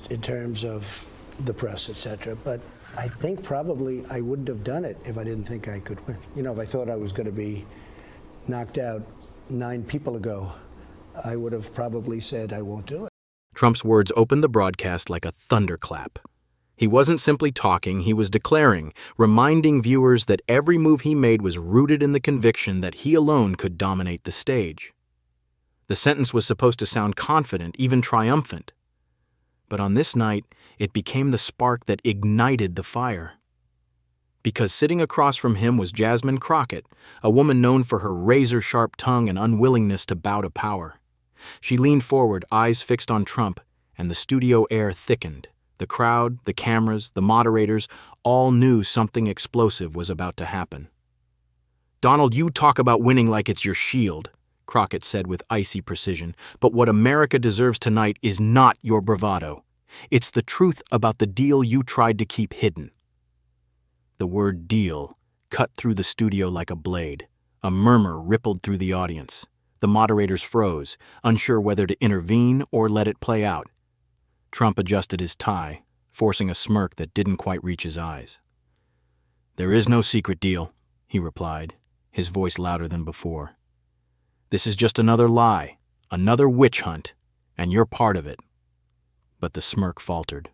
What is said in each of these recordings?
in terms of the press, etc. But I think probably I wouldn't have done it if I didn't think I could win. You know, if I thought I was going to be knocked out 9 people ago, I would have probably said I won't do it. Trump's words opened the broadcast like a thunderclap. He wasn't simply talking, he was declaring, reminding viewers that every move he made was rooted in the conviction that he alone could dominate the stage. The sentence was supposed to sound confident, even triumphant. But on this night, it became the spark that ignited the fire. Because sitting across from him was Jasmine Crockett, a woman known for her razor-sharp tongue and unwillingness to bow to power. She leaned forward, eyes fixed on Trump, and the studio air thickened. The crowd, the cameras, the moderators, all knew something explosive was about to happen. "Donald, you talk about winning like it's your shield," Crockett said with icy precision, "but what America deserves tonight is not your bravado. It's the truth about the deal you tried to keep hidden." The word deal cut through the studio like a blade. A murmur rippled through the audience. The moderators froze, unsure whether to intervene or let it play out. Trump adjusted his tie, forcing a smirk that didn't quite reach his eyes. "There is no secret deal," he replied, his voice louder than before. "This is just another lie, another witch hunt, and you're part of it." But the smirk faltered.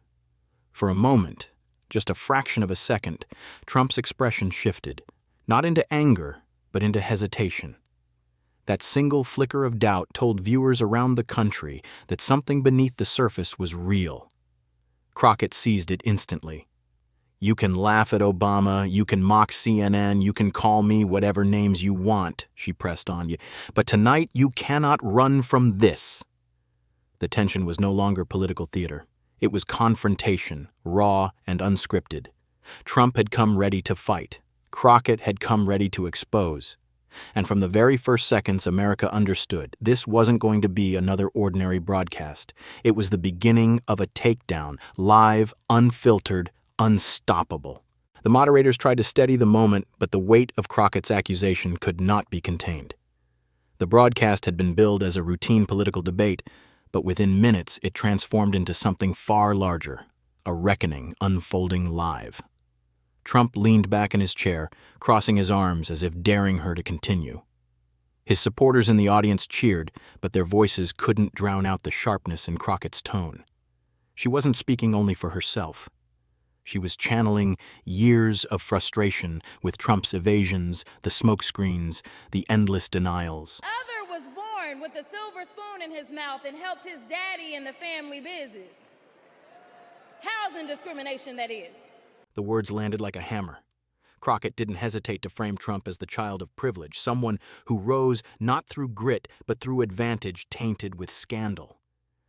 For a moment, just a fraction of a second, Trump's expression shifted, not into anger, but into hesitation. That single flicker of doubt told viewers around the country that something beneath the surface was real. Crockett seized it instantly. "You can laugh at Obama, you can mock CNN, you can call me whatever names you want," she pressed on. "But tonight you cannot run from this." The tension was no longer political theater. It was confrontation, raw and unscripted. Trump had come ready to fight. Crockett had come ready to expose. And from the very first seconds, America understood this wasn't going to be another ordinary broadcast. It was the beginning of a takedown, live, unfiltered, unstoppable. The moderators tried to steady the moment, but the weight of Crockett's accusation could not be contained. The broadcast had been billed as a routine political debate, but within minutes it transformed into something far larger, a reckoning unfolding live. Trump leaned back in his chair, crossing his arms as if daring her to continue. His supporters in the audience cheered, but their voices couldn't drown out the sharpness in Crockett's tone. She wasn't speaking only for herself. She was channeling years of frustration with Trump's evasions, the smokescreens, the endless denials. Other was born with a silver spoon in his mouth and helped his daddy in the family business. Housing discrimination, that is. The words landed like a hammer. Crockett didn't hesitate to frame Trump as the child of privilege, someone who rose not through grit but through advantage tainted with scandal.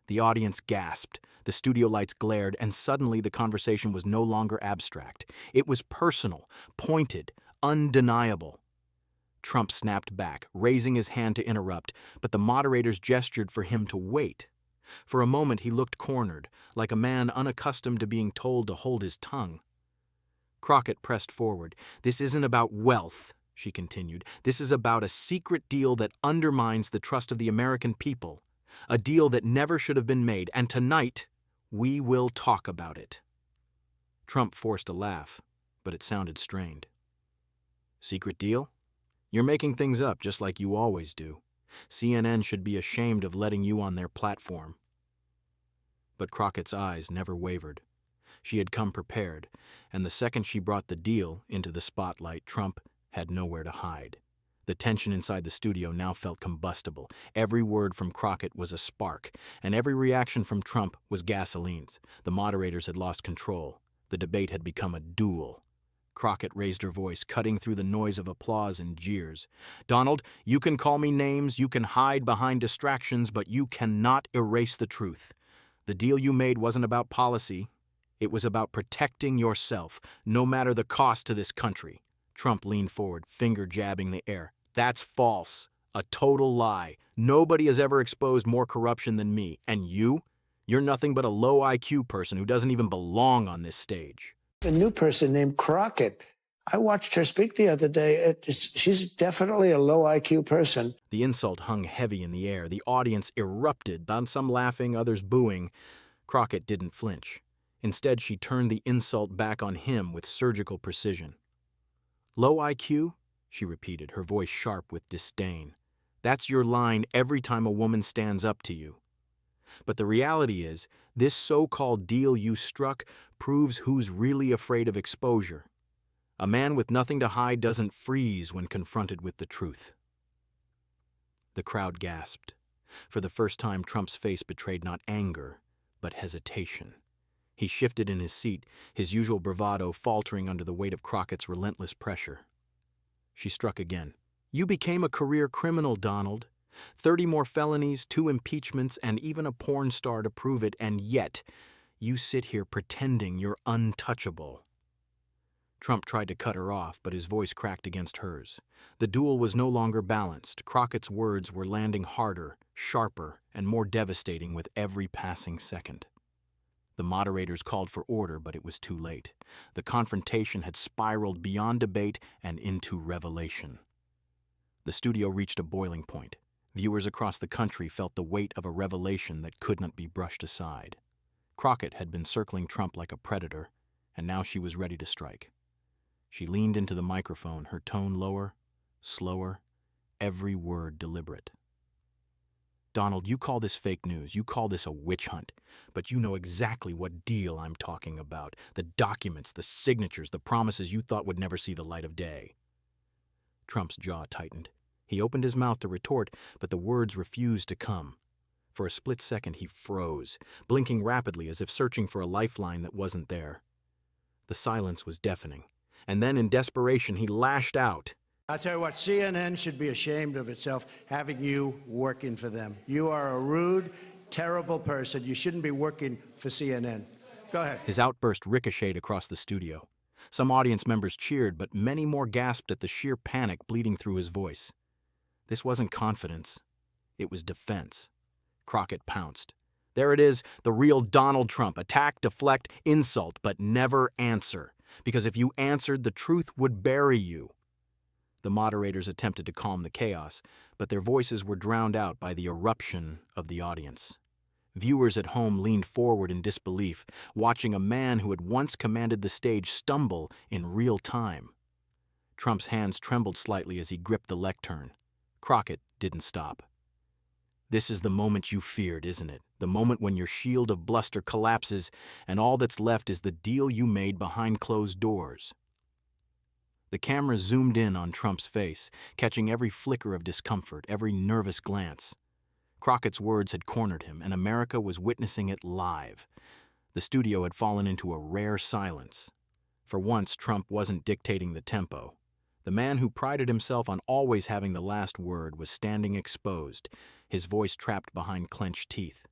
The audience gasped, the studio lights glared, and suddenly the conversation was no longer abstract. It was personal, pointed, undeniable. Trump snapped back, raising his hand to interrupt, but the moderators gestured for him to wait. For a moment he looked cornered, like a man unaccustomed to being told to hold his tongue. Crockett pressed forward. "This isn't about wealth," she continued. "This is about a secret deal that undermines the trust of the American people. A deal that never should have been made, and tonight, we will talk about it." Trump forced a laugh, but it sounded strained. "Secret deal? You're making things up just like you always do. CNN should be ashamed of letting you on their platform." But Crockett's eyes never wavered. She had come prepared, and the second she brought the deal into the spotlight, Trump had nowhere to hide. The tension inside the studio now felt combustible. Every word from Crockett was a spark, and every reaction from Trump was gasoline's. The moderators had lost control. The debate had become a duel. Crockett raised her voice, cutting through the noise of applause and jeers. "Donald, you can call me names, you can hide behind distractions, but you cannot erase the truth. The deal you made wasn't about policy. It was about protecting yourself, no matter the cost to this country." Trump leaned forward, finger jabbing the air. "That's false. A total lie. Nobody has ever exposed more corruption than me. And you? You're nothing but a low IQ person who doesn't even belong on this stage." A new person named Crockett. I watched her speak the other day. She's definitely a low IQ person. The insult hung heavy in the air. The audience erupted, some laughing, others booing. Crockett didn't flinch. Instead, she turned the insult back on him with surgical precision. "Low IQ?" she repeated, her voice sharp with disdain. "That's your line every time a woman stands up to you. But the reality is, this so-called deal you struck proves who's really afraid of exposure. A man with nothing to hide doesn't freeze when confronted with the truth." The crowd gasped. For the first time, Trump's face betrayed not anger, but hesitation. He shifted in his seat, his usual bravado faltering under the weight of Crockett's relentless pressure. She struck again. "You became a career criminal, Donald. 30 more felonies, 2 impeachments, and even a porn star to prove it, and yet you sit here pretending you're untouchable." Trump tried to cut her off, but his voice cracked against hers. The duel was no longer balanced. Crockett's words were landing harder, sharper, and more devastating with every passing second. The moderators called for order, but it was too late. The confrontation had spiraled beyond debate and into revelation. The studio reached a boiling point. Viewers across the country felt the weight of a revelation that could not be brushed aside. Crockett had been circling Trump like a predator, and now she was ready to strike. She leaned into the microphone, her tone lower, slower, every word deliberate. "Donald, you call this fake news, you call this a witch hunt, but you know exactly what deal I'm talking about. The documents, the signatures, the promises you thought would never see the light of day." Trump's jaw tightened. He opened his mouth to retort, but the words refused to come. For a split second, he froze, blinking rapidly as if searching for a lifeline that wasn't there. The silence was deafening, and then in desperation, he lashed out. I'll tell you what, CNN should be ashamed of itself having you working for them. You are a rude, terrible person. You shouldn't be working for CNN. Go ahead. His outburst ricocheted across the studio. Some audience members cheered, but many more gasped at the sheer panic bleeding through his voice. This wasn't confidence. It was defense. Crockett pounced. There it is, the real Donald Trump. Attack, deflect, insult, but never answer. Because if you answered, the truth would bury you. The moderators attempted to calm the chaos, but their voices were drowned out by the eruption of the audience. Viewers at home leaned forward in disbelief, watching a man who had once commanded the stage stumble in real time. Trump's hands trembled slightly as he gripped the lectern. Crockett didn't stop. "This is the moment you feared, isn't it? The moment when your shield of bluster collapses and all that's left is the deal you made behind closed doors." The camera zoomed in on Trump's face, catching every flicker of discomfort, every nervous glance. Crockett's words had cornered him, and America was witnessing it live. The studio had fallen into a rare silence. For once, Trump wasn't dictating the tempo. The man who prided himself on always having the last word was standing exposed, his voice trapped behind clenched teeth.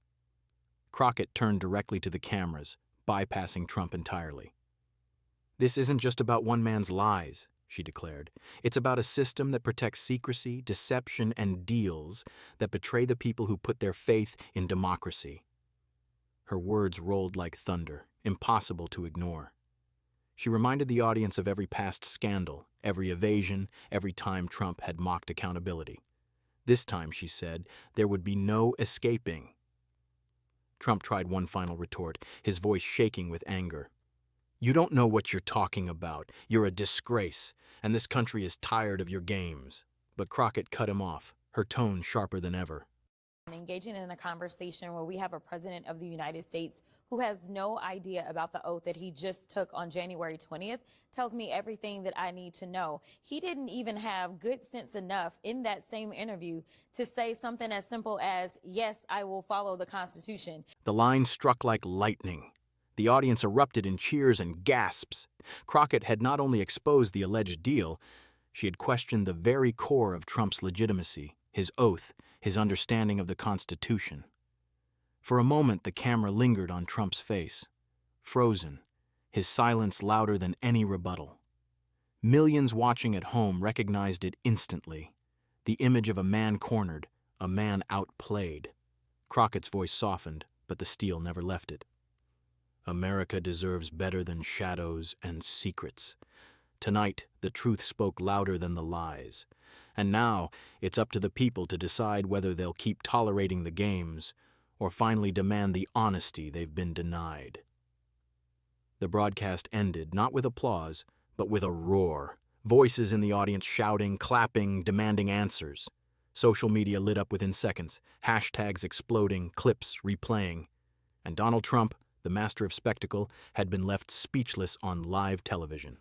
Crockett turned directly to the cameras, bypassing Trump entirely. "This isn't just about one man's lies," she declared. "It's about a system that protects secrecy, deception, and deals that betray the people who put their faith in democracy." Her words rolled like thunder, impossible to ignore. She reminded the audience of every past scandal, every evasion, every time Trump had mocked accountability. This time, she said, there would be no escaping. Trump tried one final retort, his voice shaking with anger. "You don't know what you're talking about. You're a disgrace, and this country is tired of your games." But Crockett cut him off, her tone sharper than ever. Engaging in a conversation where we have a president of the United States who has no idea about the oath that he just took on January 20th tells me everything that I need to know. He didn't even have good sense enough in that same interview to say something as simple as, "Yes, I will follow the Constitution." The line struck like lightning. The audience erupted in cheers and gasps. Crockett had not only exposed the alleged deal, she had questioned the very core of Trump's legitimacy, his oath, his understanding of the Constitution. For a moment, the camera lingered on Trump's face, frozen, his silence louder than any rebuttal. Millions watching at home recognized it instantly, the image of a man cornered, a man outplayed. Crockett's voice softened, but the steel never left it. "America deserves better than shadows and secrets. Tonight, the truth spoke louder than the lies. And now, it's up to the people to decide whether they'll keep tolerating the games or finally demand the honesty they've been denied. The broadcast ended not with applause, but with a roar. Voices in the audience shouting, clapping, demanding answers. Social media lit up within seconds, hashtags exploding, clips replaying. And Donald Trump, the master of spectacle, had been left speechless on live television.